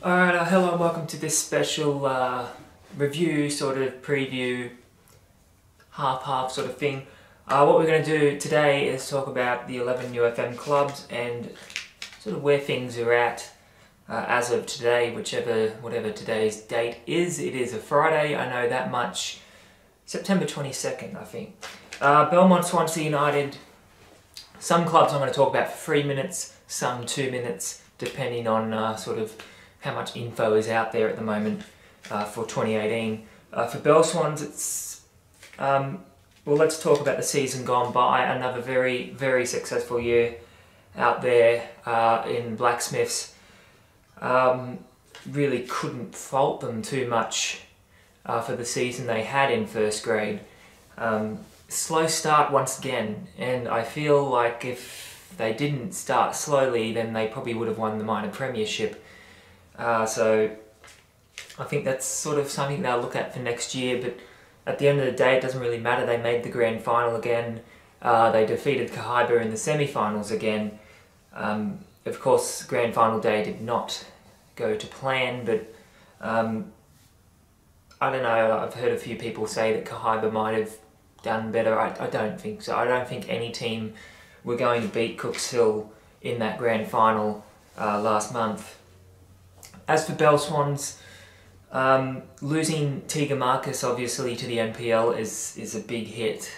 Alright, hello and welcome to this special review, sort of preview, half-half sort of thing. What we're going to do today is talk about the 11 UFM clubs and sort of where things are at as of today, whatever today's date is. It is a Friday, I know that much. September 22nd, I think. Belmont-Swansea United. Some clubs I'm going to talk about for 3 minutes, some 2 minutes, depending on sort of how much info is out there at the moment for 2018. For Bell Swans, it's well, let's talk about the season gone by. Another very, very successful year out there in Blacksmiths. Really couldn't fault them too much for the season they had in first grade. Slow start once again, and I feel like if they didn't start slowly, then they probably would have won the minor premiership. So I think that's sort of something they'll look at for next year, but at the end of the day it doesn't really matter. They made the grand final again. They defeated Kahibah in the semi-finals again. Of course, grand final day did not go to plan, but I don't know, I've heard a few people say that Kahibah might have done better. I don't think so. I don't think any team were going to beat Cooks Hill in that grand final last month. As for Bell Swans, losing Tiga Marcus obviously to the NPL is a big hit.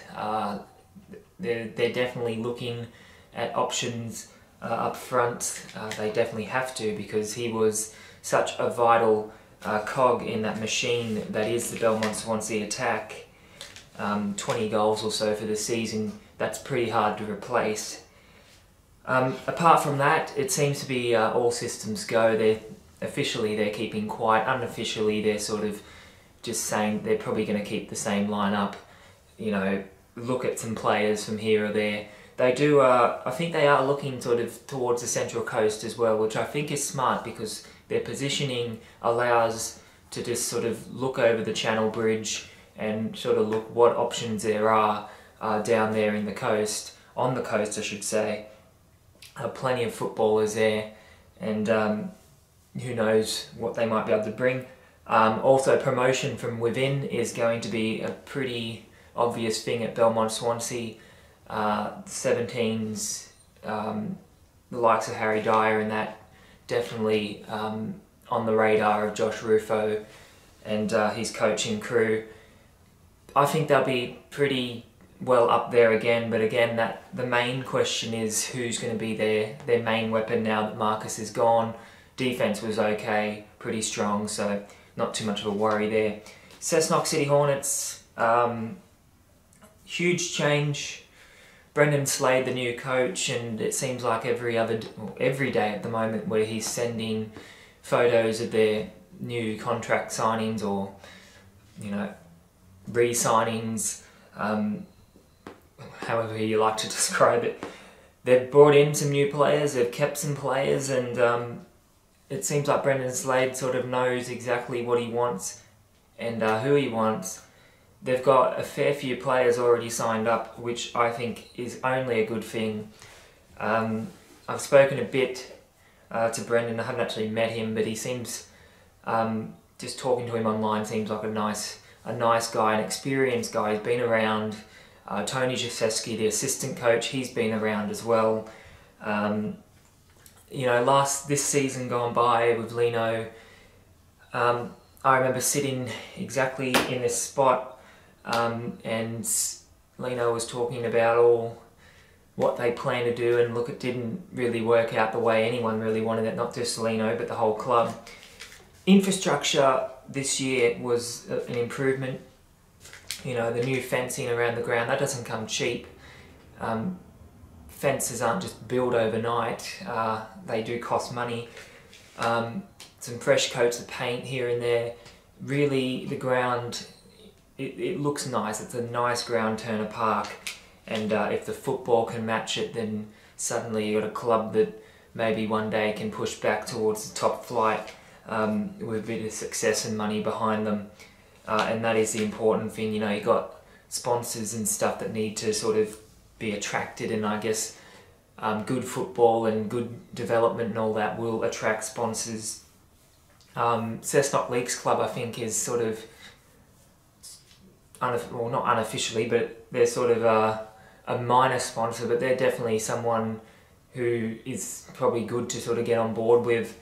They're definitely looking at options up front. They definitely have to, because he was such a vital cog in that machine that is the Belmont-Swansea attack. 20 goals or so for the season, that's pretty hard to replace. Apart from that, it seems to be all systems go. Officially they're keeping quiet, unofficially they're sort of just saying they're probably going to keep the same lineup, you know, look at some players from here or there. They do, I think they are looking sort of towards the Central Coast as well, which I think is smart because their positioning allows to just sort of look over the Channel Bridge and sort of look what options there are down there in the coast, on the coast I should say. Plenty of footballers there, and who knows what they might be able to bring. Also, promotion from within is going to be a pretty obvious thing at Belmont-Swansea. 17s, the likes of Harry Dyer and that, definitely on the radar of Josh Rufo and his coaching crew. I think they'll be pretty well up there again, but again, the main question is who's going to be their main weapon now that Marcus is gone. Defense was okay, pretty strong, so not too much of a worry there. Cessnock City Hornets, huge change. Brendan Slade, the new coach, and it seems like every day at the moment where he's sending photos of their new contract signings or, you know, re-signings, however you like to describe it. They've brought in some new players, they've kept some players, and it seems like Brendan Slade sort of knows exactly what he wants and who he wants. They've got a fair few players already signed up, which I think is only a good thing. I've spoken a bit to Brendan. I haven't actually met him, but he seems, just talking to him online, seems like a nice guy, an experienced guy. He's been around. Tony Jaseski, the assistant coach, he's been around as well. You know, this season gone by with Lino, I remember sitting exactly in this spot, and Lino was talking about what they plan to do, and look, it didn't really work out the way anyone really wanted it, not just Lino, but the whole club. Infrastructure this year was an improvement. You know, the new fencing around the ground, that doesn't come cheap. Fences aren't just built overnight, they do cost money. Some fresh coats of paint here and there. Really, the ground, it looks nice. It's a nice ground, Turner Park, and if the football can match it, then suddenly you've got a club that maybe one day can push back towards the top flight with a bit of success and money behind them. And that is the important thing. You know, you've got sponsors and stuff that need to sort of be attracted, and I guess good football and good development and all that will attract sponsors Cessnock Leagues Club, I think, is sort of, well, not unofficially, but they're sort of a minor sponsor, but they're definitely someone who is probably good to sort of get on board with.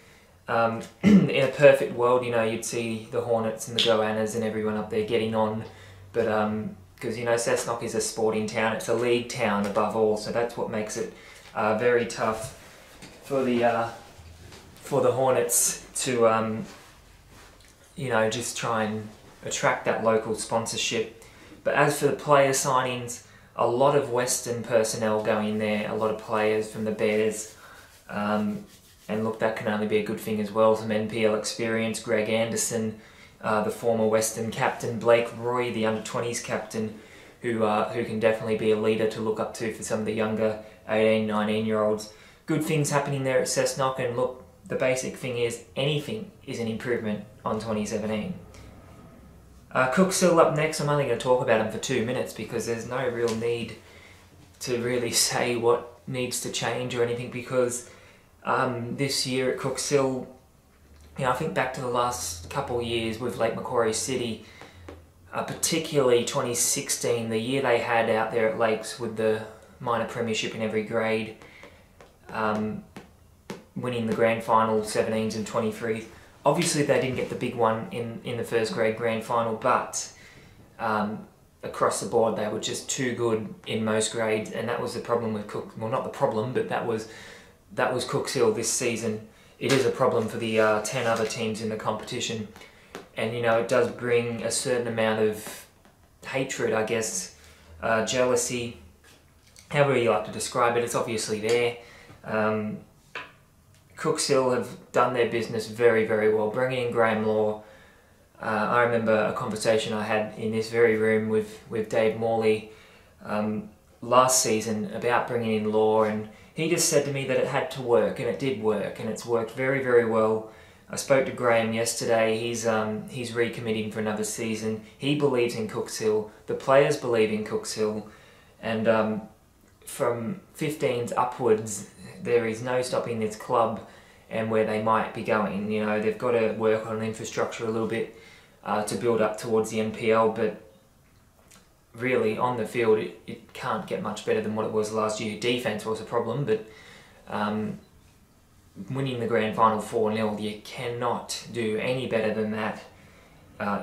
In a perfect world, you know, you'd see the Hornets and the Goannas and everyone up there getting on, but because, you know, Cessnock is a sporting town, it's a league town above all, so that's what makes it very tough for the Hornets to you know, just try and attract that local sponsorship. But as for the player signings, a lot of Western personnel going there, a lot of players from the Bears, and look, that can only be a good thing as well. Some NPL experience, Greg Anderson, the former Western captain, Blake Roy, the under-20s captain, who can definitely be a leader to look up to for some of the younger 18, 19-year-olds. Good things happening there at Cessnock, and look, the basic thing is anything is an improvement on 2017. Cooksville up next. I'm only going to talk about them for 2 minutes because there's no real need to really say what needs to change or anything, because this year at Cooksville, you know, I think back to the last couple of years with Lake Macquarie City, particularly 2016, the year they had out there at Lakes with the minor premiership in every grade, winning the grand final 17s and 23s. Obviously they didn't get the big one in the first grade grand final, but across the board they were just too good in most grades, and that was the problem with well, not the problem, but that was Cooksville this season. It is a problem for the 10 other teams in the competition, and you know, it does bring a certain amount of hatred, I guess, jealousy, however you like to describe it. It's obviously there. Cooksville have done their business very, very well, bringing in Graham Law. I remember a conversation I had in this very room with Dave Morley last season about bringing in Law, and he just said to me that it had to work, and it did work, and it's worked very, very well. I spoke to Graham yesterday. He's recommitting for another season. He believes in Cooksville. The players believe in Cooksville, and from 15s upwards, there is no stopping this club and where they might be going. You know, they've got to work on infrastructure a little bit to build up towards the NPL, but really on the field it can't get much better than what it was last year. Defence was a problem, but winning the grand final 4-0, you cannot do any better than that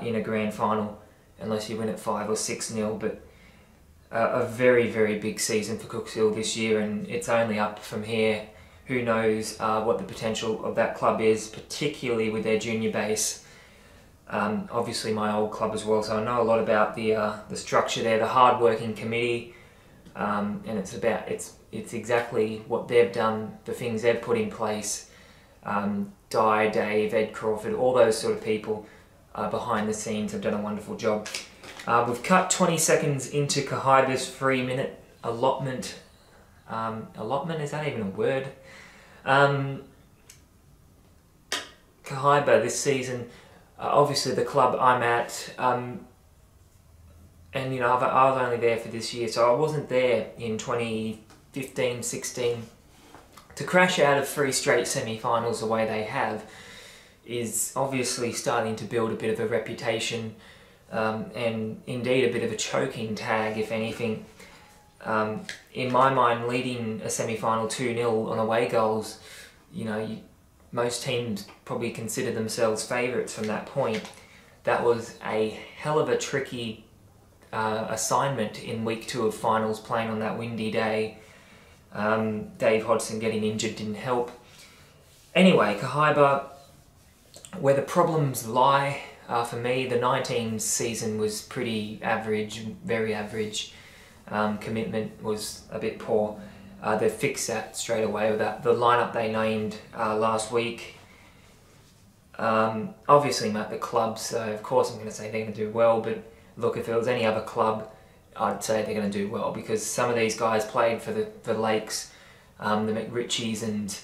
in a grand final unless you win it 5 or 6-0. But a very, very big season for Cooksville this year, and it's only up from here. Who knows what the potential of that club is, particularly with their junior base. Obviously my old club as well, so I know a lot about the structure there, the hard-working committee, and it's exactly what they've done, the things they've put in place. Di, Dave, Ed Crawford, all those sort of people behind the scenes have done a wonderful job. We've cut 20 seconds into Kahibah's 3-minute allotment. Allotment, is that even a word? Kahibah this season, obviously the club I'm at, and you know, I was only there for this year, so I wasn't there in 2015-16. To crash out of 3 straight semi-finals the way they have is obviously starting to build a bit of a reputation, and indeed a bit of a choking tag, if anything. In my mind, leading a semi-final 2-0 on away goals, you know, most teams probably consider themselves favourites from that point. That was a hell of a tricky assignment in week 2 of finals, playing on that windy day. Dave Hodgson getting injured didn't help. Anyway, Kahibah, where the problems lie, for me, the 19 season was pretty average, very average. Commitment was a bit poor. They fixed that straight away with that. The lineup they named last week, obviously I'm at the club, so of course I'm going to say they're going to do well, but look, if there was any other club, I'd say they're going to do well, because some of these guys played for the Lakes, the McRitchies and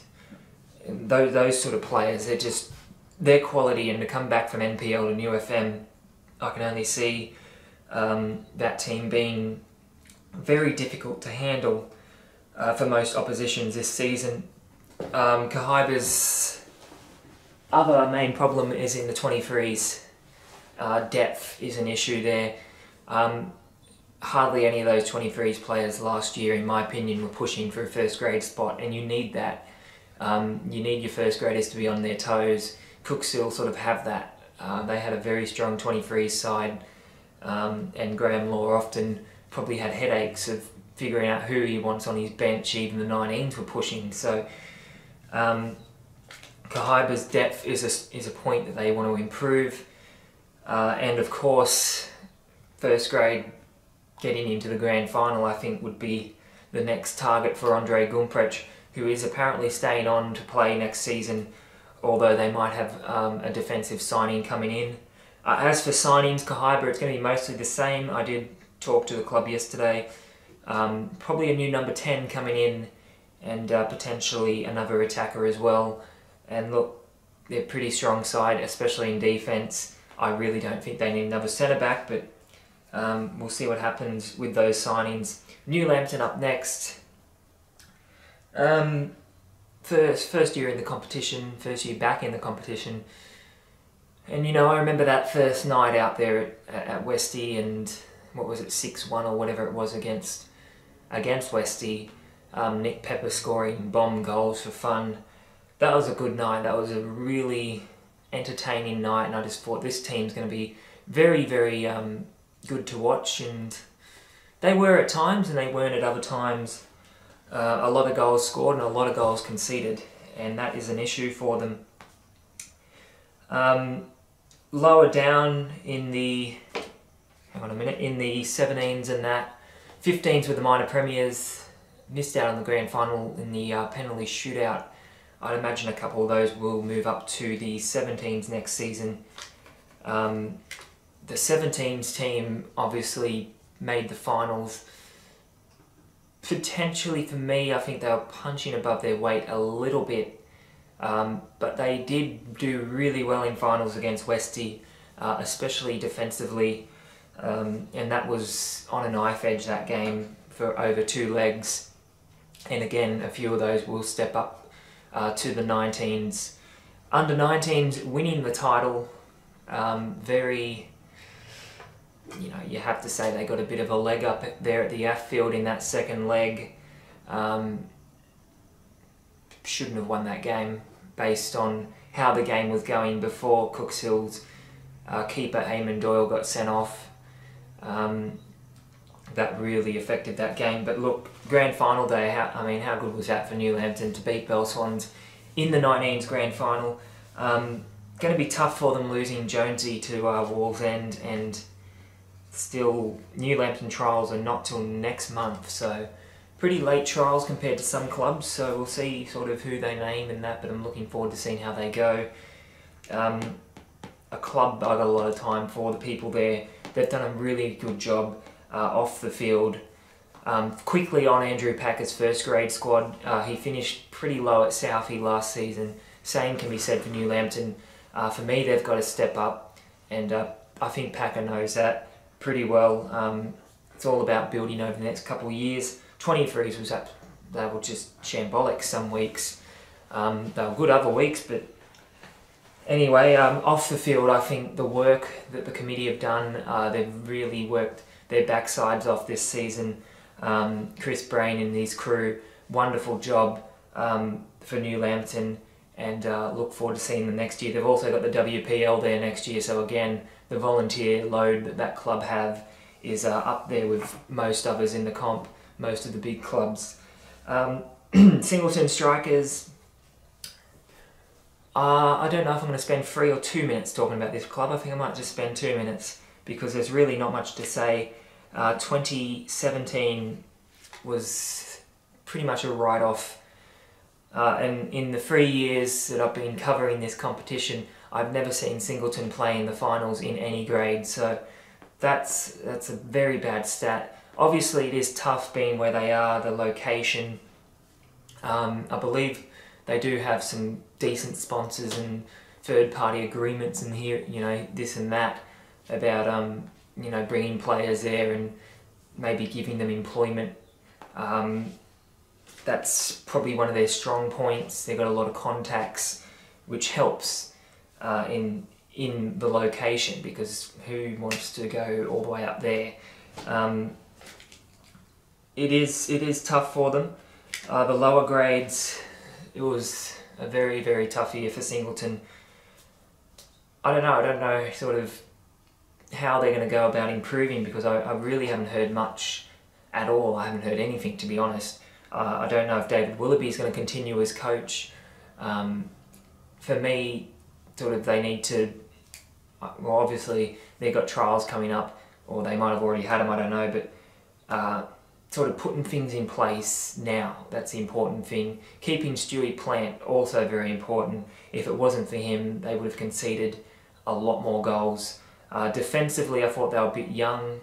those sort of players. They're just, their quality, and to come back from NPL to UFM, I can only see that team being very difficult to handle for most oppositions this season. Kahibah's other main problem is in the 23s. Depth is an issue there. Hardly any of those 23s players last year, in my opinion, were pushing for a first grade spot, and you need that. You need your first graders to be on their toes. Cooksville sort of have that. They had a very strong 23s side, and Graham Law often probably had headaches of figuring out who he wants on his bench. Even the 19s were pushing. So Kahibah's depth is a point that they want to improve. And of course, first grade getting into the grand final, I think, would be the next target for Andre Gumprecht, who is apparently staying on to play next season, although they might have a defensive signing coming in. As for signings, Kahibah, it's going to be mostly the same. I did talk to the club yesterday. Probably a new number 10 coming in, and potentially another attacker as well. And look, they're a pretty strong side, especially in defence. I really don't think they need another centre-back, but we'll see what happens with those signings. New Lambton up next. First year in the competition, first year back in the competition. And you know, I remember that first night out there at Westie, and what was it, 6-1 or whatever it was against Westie. Nick Pepper scoring bomb goals for fun. That was a good night. That was a really entertaining night, and I just thought this team's going to be very, very good to watch, and they were at times and they weren't at other times. A lot of goals scored and a lot of goals conceded, and that is an issue for them. Lower down in the, in the 17s and that, 15s with the minor premiers, missed out on the grand final in the penalty shootout. I'd imagine a couple of those will move up to the 17s next season. The 17s team obviously made the finals. Potentially for me, I think they were punching above their weight a little bit, but they did do really well in finals against Westie, especially defensively, and that was on a knife edge, that game, for over 2 legs. And again, a few of those will step up to the 19s. Under 19s winning the title, very, you have to say they got a bit of a leg up there at the outfield in that second leg. Shouldn't have won that game based on how the game was going before Cooksville's keeper Eamon Doyle got sent off. That really affected that game. But look, grand final day, how good was that for New Lambton to beat Belmont-Swansea in the 19s grand final? Going to be tough for them losing Jonesy to Wallsend, and still New Lambton trials are not till next month, so pretty late trials compared to some clubs, so we'll see sort of who they name and that, but I'm looking forward to seeing how they go. A club I got a lot of time for, the people there. They've done a really good job off the field. Quickly on Andrew Packer's first grade squad, he finished pretty low at Southie last season. Same can be said for New Lambton. For me, they've got to step up, and I think Packer knows that pretty well. It's all about building over the next couple of years. 23s was up, they were just shambolic some weeks. They were good other weeks, but anyway, off the field, I think the work that the committee have done, they've really worked their backsides off this season. Chris Brain and his crew, wonderful job for New Lambton, and look forward to seeing them next year. They've also got the WPL there next year, so again, the volunteer load that club have is up there with most others in the comp, most of the big clubs. Singleton Strikers, I don't know if I'm going to spend 3 or 2 minutes talking about this club. I think I might just spend 2 minutes, because there's really not much to say. 2017 was pretty much a write-off, and in the 3 years that I've been covering this competition, I've never seen Singleton play in the finals in any grade, so that's a very bad stat. Obviously it is tough being where they are, the location. I believe they do have some decent sponsors and third-party agreements and here, this and that about bringing players there and maybe giving them employment. That's probably one of their strong points. They've got a lot of contacts, which helps. in the location, because who wants to go all the way up there? It is tough for them. The lower grades, it was a very, very tough year for Singleton. I don't know sort of how they're going to go about improving, because I really haven't heard much at all. I haven't heard anything, to be honest. I don't know if David Willoughby is going to continue as coach. For me, sort of they need to, well, obviously they've got trials coming up, or they might have already had them, I don't know, but sort of putting things in place now, that's the important thing. Keeping Stewie Plant, also very important. If it wasn't for him, they would have conceded a lot more goals. Defensively, I thought they were a bit young.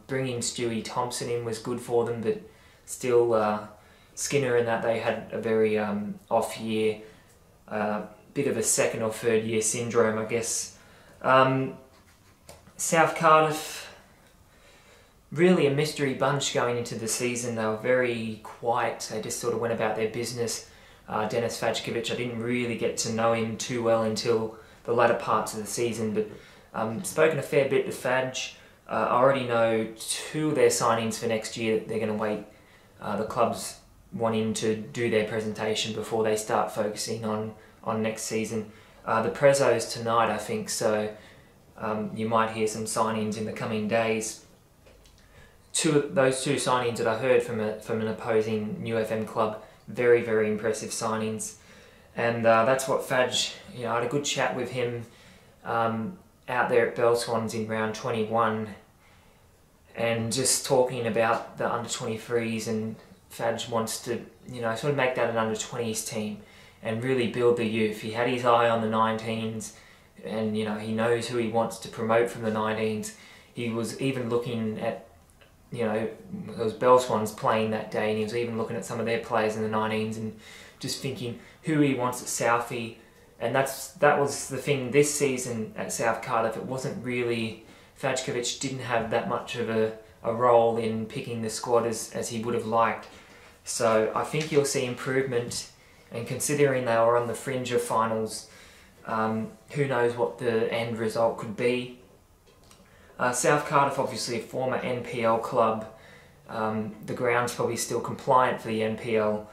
Bringing Stewie Thompson in was good for them, but still Skinner and that, they had a very off year. Bit of a second or third year syndrome, I guess. South Cardiff, really a mystery bunch going into the season. They were very quiet. They just sort of went about their business. Denis Fajkovic, I didn't really get to know him too well until the latter parts of the season, but spoken a fair bit to Faj. I already know 2 of their signings for next year. They're going to wait. The club's wanting to do their presentation before they start focusing on next season. The Prezzo's tonight, I think, so you might hear some signings in the coming days. Those two signings that I heard from an opposing New FM club, very, very impressive signings. And that's what Faj, I had a good chat with him out there at Belmont-Swansea in round 21, and just talking about the under-23s, and Faj wants to, sort of make that an under-20s team and really build the youth. He had his eye on the 19s, and he knows who he wants to promote from the 19s. He was even looking at, there was Bell-Swans playing that day, and he was even looking at some of their players in the 19s and just thinking who he wants at Southie. And that was the thing this season at South Cardiff. It wasn't really, Fajkovic didn't have that much of a role in picking the squad as he would have liked. So I think you'll see improvement, and considering they were on the fringe of finals, who knows what the end result could be. South Cardiff, obviously a former NPL club. The ground's probably still compliant for the NPL.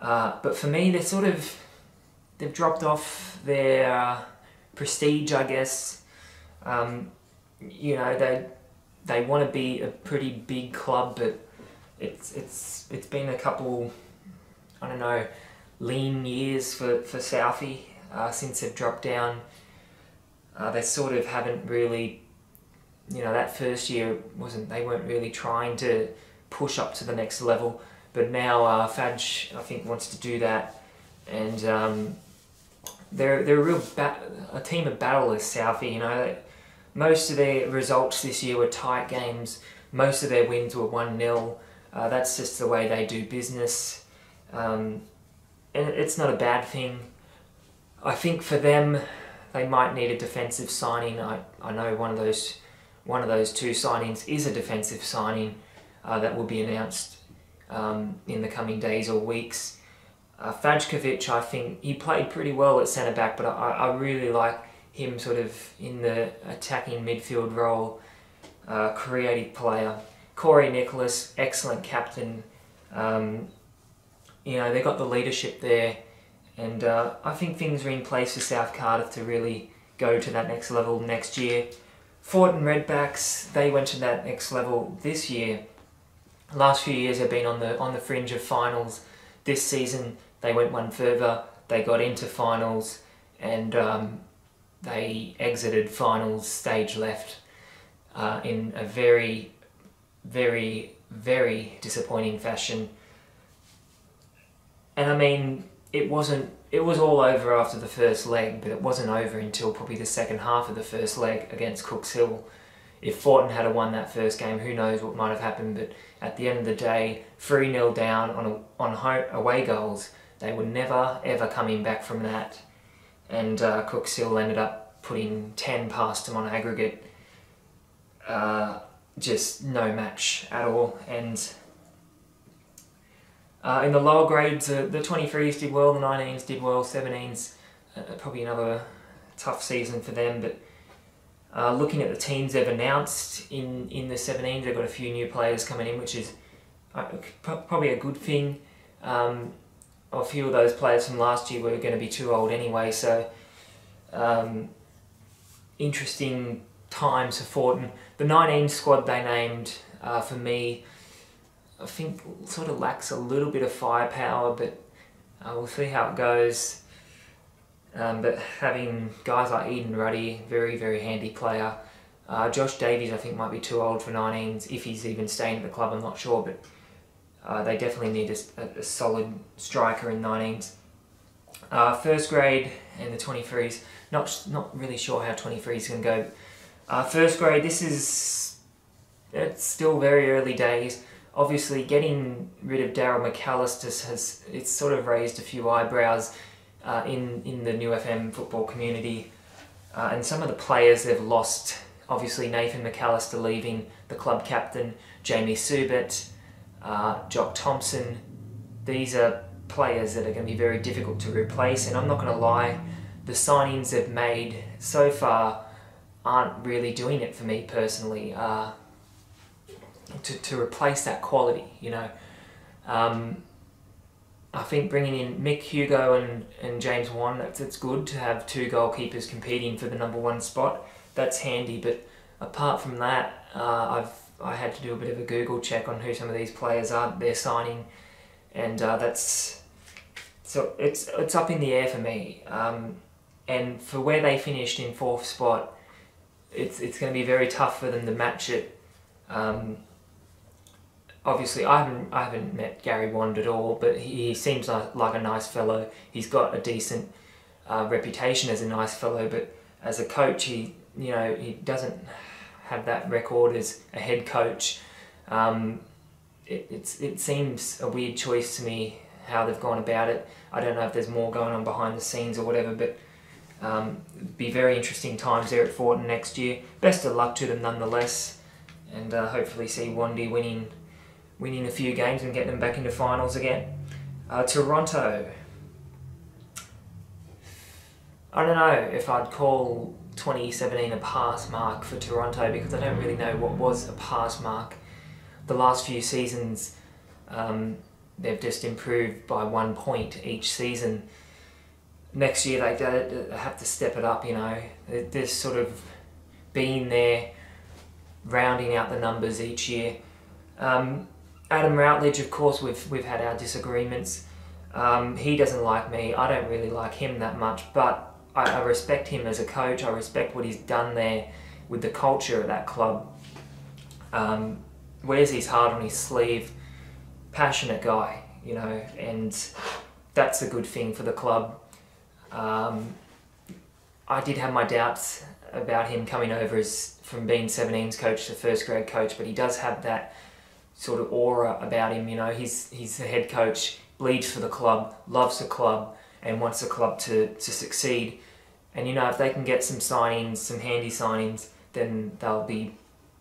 But for me, they've dropped off their prestige, I guess. They want to be a pretty big club, but it's been a couple, I don't know, lean years for Southie since they've dropped down. They sort of haven't really, that first year they weren't really trying to push up to the next level, but now Faj, I think, wants to do that, and they're a team of battlers, Southie. Most of their results this year were tight games. Most of their wins were 1-0. That's just the way they do business, and it's not a bad thing. I think for them, they might need a defensive signing. I know one of those 2 signings is a defensive signing that will be announced in the coming days or weeks. Fajkovic, I think he played pretty well at centre back, but I really like him sort of in the attacking midfield role, creative player. Corey Nicholas, excellent captain. They got the leadership there, and I think things are in place for South Cardiff to really go to that next level next year. Thornton Redbacks, they went to that next level this year. Last few years they've been on the fringe of finals. This season they went one further. They got into finals, and they exited finals stage left in a very, very, very disappointing fashion. And I mean, it was all over after the first leg, but it wasn't over until probably the second half of the first leg against Cooks Hill. If Thornton had won that first game, who knows what might have happened, but at the end of the day, 3-0 down on away goals, they were never ever coming back from that, and Cooks Hill ended up putting 10 past them on aggregate. Just no match at all. And in the lower grades, the 23s did well, the 19s did well, 17s probably another tough season for them. But looking at the teams they've announced in the 17s, they've got a few new players coming in, which is probably a good thing. A few of those players from last year were going to be too old anyway, so interesting times for Thornton. The 19 squad they named, for me, I think sort of lacks a little bit of firepower, but we'll see how it goes. But having guys like Eden Ruddy, very, very handy player. Josh Davies, I think, might be too old for 19s, if he's even staying at the club, I'm not sure, but they definitely need a solid striker in 19s. First grade and the 23s, not really sure how 23s can go. First grade, it's still very early days. Obviously, getting rid of Daryl McAllister it's sort of raised a few eyebrows in the new FM football community, and some of the players they've lost. Obviously, Nathan McAllister leaving, the club captain, Jamie Subert, Jock Thompson. These are players that are going to be very difficult to replace, and I'm not going to lie, the signings they've made so far aren't really doing it for me personally. To replace that quality, you know. I think bringing in Mick Hugo and James Wan, that's good to have two goalkeepers competing for the #1 spot. That's handy, but apart from that, I had to do a bit of a Google check on who some of these players are they're signing, and it's up in the air for me. And for where they finished in 4th spot, it's going to be very tough for them to match it. Obviously, I haven't met Gary Wand at all, but he seems like a nice fellow. He's got a decent reputation as a nice fellow, but as a coach, he doesn't have that record as a head coach. It seems a weird choice to me how they've gone about it. I don't know if there's more going on behind the scenes or whatever, but be very interesting times there at Thornton next year. Best of luck to them nonetheless, and hopefully see Wandy winning a few games and getting them back into finals again. Toronto. I don't know if I'd call 2017 a pass mark for Toronto, because I don't really know what was a pass mark. The last few seasons, they've just improved by 1 point each season. Next year they have to step it up, you know. They're sort of being there, rounding out the numbers each year. Adam Routledge, of course, we've had our disagreements. He doesn't like me. I don't really like him that much, but I respect him as a coach. I respect what he's done there with the culture of that club. Wears his heart on his sleeve. Passionate guy, you know, and that's a good thing for the club. I did have my doubts about him coming over from being 17's coach to first grade coach, but he does have that sort of aura about him, you know. He's the head coach, bleeds for the club, loves the club, and wants the club to succeed. And you know, if they can get some signings, some handy signings, then they'll be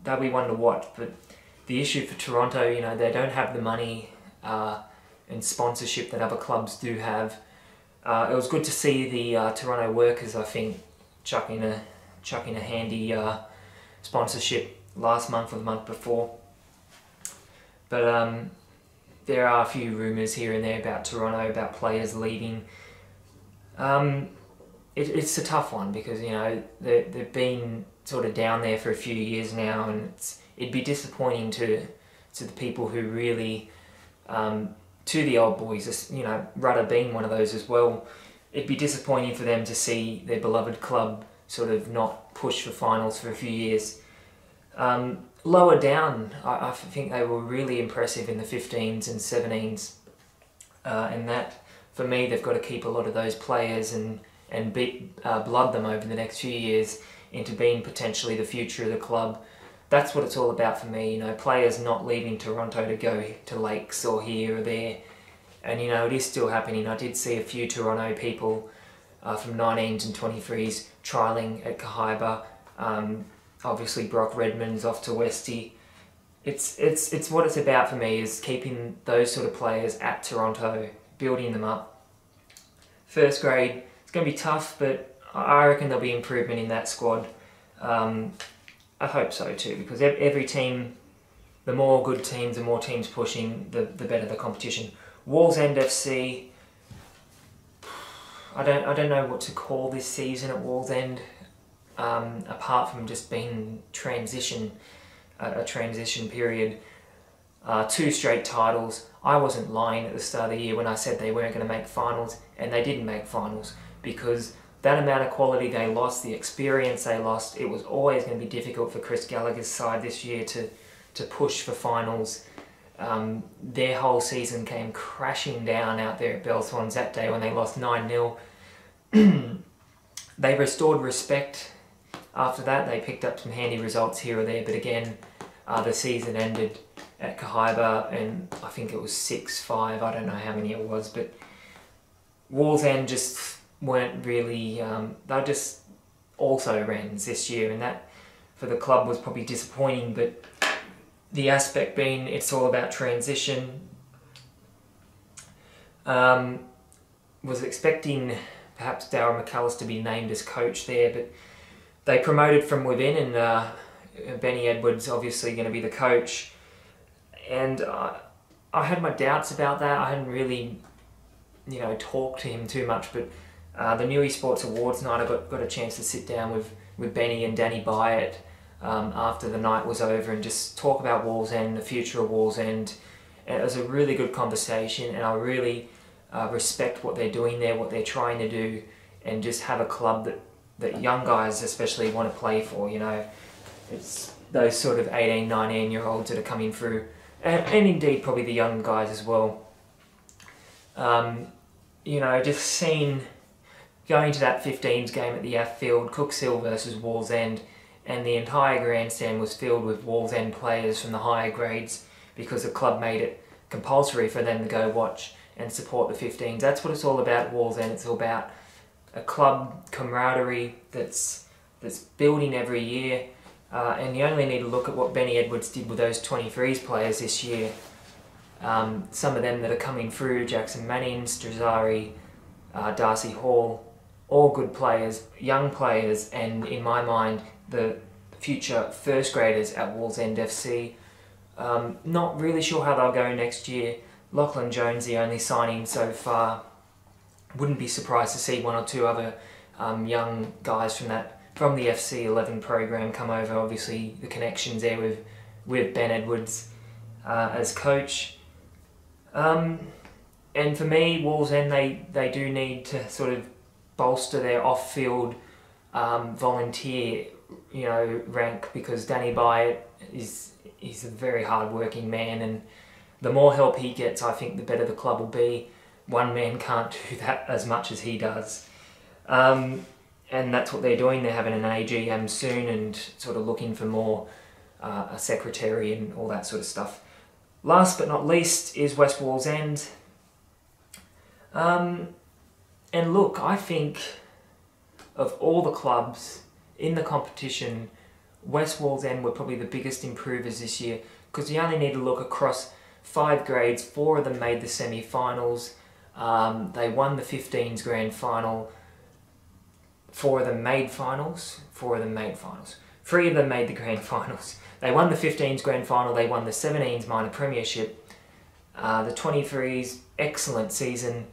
one to watch. But the issue for Toronto, you know, they don't have the money and sponsorship that other clubs do have. It was good to see the Toronto Workers, I think, chucking a handy sponsorship last month or the month before. But there are a few rumours here and there about Toronto, about players leaving. It's a tough one, because, you know, they've been sort of down there for a few years now, and it'd be disappointing to the people who really, to the old boys, you know, Rudder being one of those as well. It'd be disappointing for them to see their beloved club sort of not push for finals for a few years. Lower down, I think they were really impressive in the 15s and 17s, and that, for me, they've got to keep a lot of those players and blood them over the next few years into being potentially the future of the club. That's what it's all about for me, you know, players not leaving Toronto to go to Lakes or here or there. And, you know, it is still happening. I did see a few Toronto people from 19s and 23s trialling at Kahibah. Obviously Brock Redmond's off to Westie. It's what it's about for me, is keeping those sort of players at Toronto, building them up. First grade, it's going to be tough, but I reckon there'll be improvement in that squad. I hope so too, because every team, the more good teams, the more teams pushing, the better the competition. Wallsend FC, I don't know what to call this season at Wallsend, apart from just being a transition period. 2 straight titles. I wasn't lying at the start of the year when I said they weren't going to make finals, and they didn't make finals, because that amount of quality they lost, the experience they lost, it was always going to be difficult for Chris Gallagher's side this year to push for finals. Their whole season came crashing down out there at Belmont-Swansea that day when they lost 9-0. They restored respect after that. They picked up some handy results here or there, but again, the season ended at Kahibah, and I think it was 6-5, I don't know how many it was, but Wallsend just weren't really, they were just also rans this year, and that for the club was probably disappointing, but the aspect being it's all about transition. Was expecting perhaps Darryl McAllister to be named as coach there, but they promoted from within, and Benny Edwards obviously going to be the coach. And I had my doubts about that. I hadn't really, talked to him too much, but the New Esports Awards night, I got a chance to sit down with Benny and Danny Byatt after the night was over and just talk about Wallsend, the future of Wallsend. And it was a really good conversation, and I really respect what they're doing there, what they're trying to do, and just have a club that young guys especially want to play for. It's those sort of 18, 19-year-olds that are coming through, and indeed probably the young guys as well. Just seeing, going to that 15s game at the F Field, Cookshill versus Wallsend, and the entire grandstand was filled with Wallsend players from the higher grades because the club made it compulsory for them to go watch and support the 15s. That's what it's all about, Wallsend. It's all about a club camaraderie that's building every year. And you only need to look at what Benny Edwards did with those 23s players this year. Some of them that are coming through, Jackson Manning, Strazzari, Darcy Hall, all good players, young players, and in my mind, the future first graders at Wallsend FC. Not really sure how they'll go next year. Lachlan Jones, the only signing so far. Wouldn't be surprised to see 1 or 2 other young guys from the FC 11 program come over. Obviously, the connections there with Ben Edwards as coach. And for me, Wallsend, they do need to sort of bolster their off-field volunteer, rank, because Danny Byatt he's a very hard-working man, and the more help he gets, I think the better the club will be. One man can't do that as much as he does. And that's what they're doing. They're having an AGM soon and sort of looking for more a secretary and all that sort of stuff. Last but not least is West Wallsend. And look, I think of all the clubs in the competition, West Wallsend were probably the biggest improvers this year, because you only need to look across 5 grades. 4 of them made the semi-finals. They won the 15s grand final. 4 of them made finals. 4 of them made finals. 3 of them made the grand finals. They won the 15s grand final. They won the 17s minor premiership. The 23s, excellent season.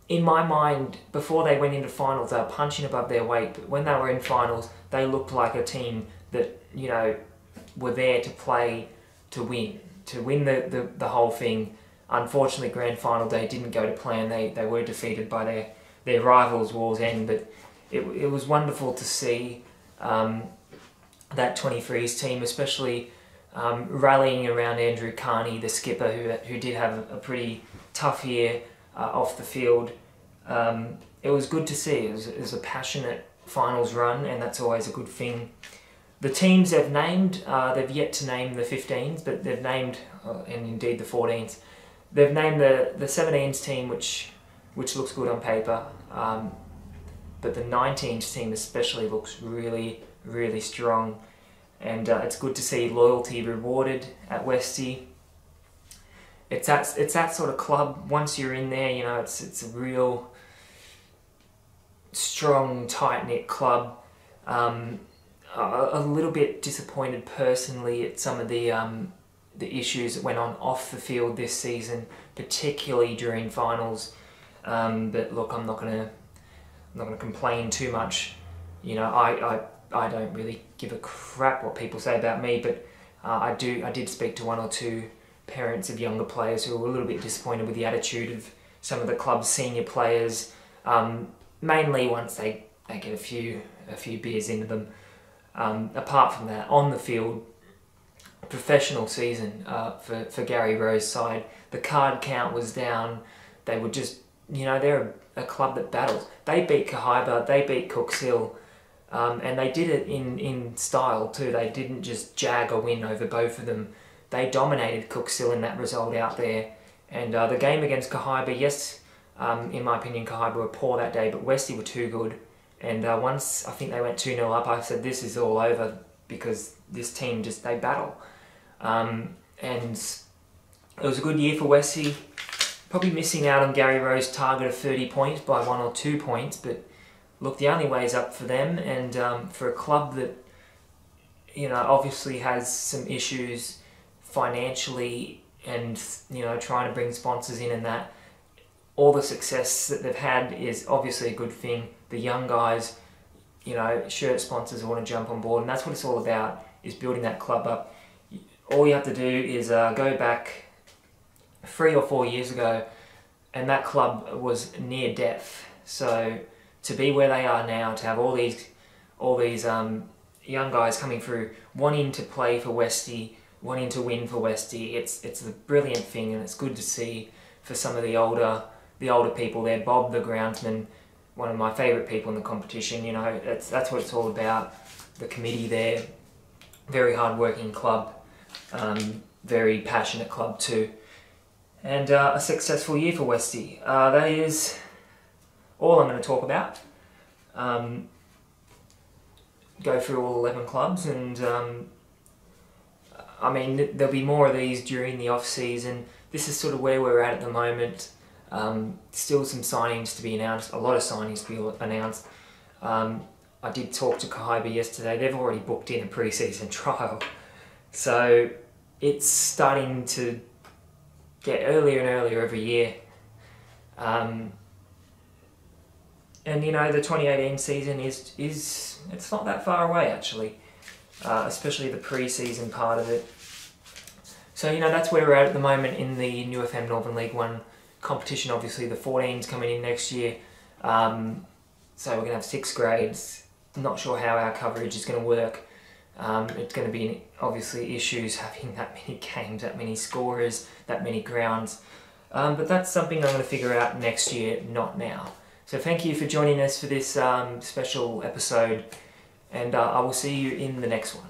In my mind, before they went into finals, they were punching above their weight. But when they were in finals, they looked like a team that, were there to play to win the whole thing. Unfortunately, grand final day didn't go to plan. They were defeated by their rivals, Wallsend, but it was wonderful to see that 23s team, especially rallying around Andrew Carney, the skipper, who did have a pretty tough year off the field. It was good to see. It was a passionate finals run, and that's always a good thing. The teams they've named, they've yet to name the 15s, but they've named, and indeed the 14s, they've named the 17s team, which looks good on paper, but the 19s team especially looks really, really strong, and it's good to see loyalty rewarded at Westie. It's that sort of club. Once you're in there, it's a real strong, tight-knit club. A little bit disappointed personally at some of the issues that went on off the field this season, particularly during finals. But look, I'm not gonna complain too much. You know, I don't really give a crap what people say about me, but I did speak to one or two parents of younger players who were a little bit disappointed with the attitude of some of the club's senior players, mainly once they get a few beers into them. Apart from that, on the field, professional season for Gary Rowe's side. The card count was down. They were just, you know, they're a club that battles. They beat Kahibah, they beat Cooks Hill, and they did it in style too. They didn't just jag a win over both of them. They dominated Cooks Hill in that result out there. And the game against Kahibah, yes, in my opinion, Kahibah were poor that day, but Westie were too good. And once I think they went 2-0 up, I said this is all over, because this team just, they battle. And it was a good year for Westie. Probably missing out on Gary Rowe's target of 30 points by 1 or 2 points, but look, the only way is up for them. And for a club that, you know, obviously has some issues financially and, you know, trying to bring sponsors in, and that, all the success that they've had is obviously a good thing. The young guys, you know, shirt sponsors want to jump on board, and that's what it's all about, is building that club up. All you have to do is go back 3 or 4 years ago, and that club was near death. So to be where they are now, to have all these young guys coming through, wanting to play for Westie, wanting to win for Westie, it's a brilliant thing, and it's good to see for some of the older people there. Bob, the groundsman, one of my favourite people in the competition. You know, that's what it's all about. The committee there, very hard-working club, very passionate club too, and a successful year for Westie. That is all I'm going to talk about. Go through all 11 clubs, and I mean, there'll be more of these during the off-season. This is sort of where we're at the moment. Still some signings to be announced, a lot of signings to be announced. I did talk to Kahibah yesterday. They've already booked in a pre-season trial. So it's starting to get earlier and earlier every year. And you know, the 2018 season is it's not that far away actually, especially the pre-season part of it. So you know, that's where we're at the moment in the New FM Northern League 1 competition. Obviously the 14's coming in next year, so we're going to have 6 grades. Not sure how our coverage is going to work. It's going to be obviously issues having that many games, that many scorers, that many grounds, but that's something I'm going to figure out next year, not now. So thank you for joining us for this special episode, and I will see you in the next one.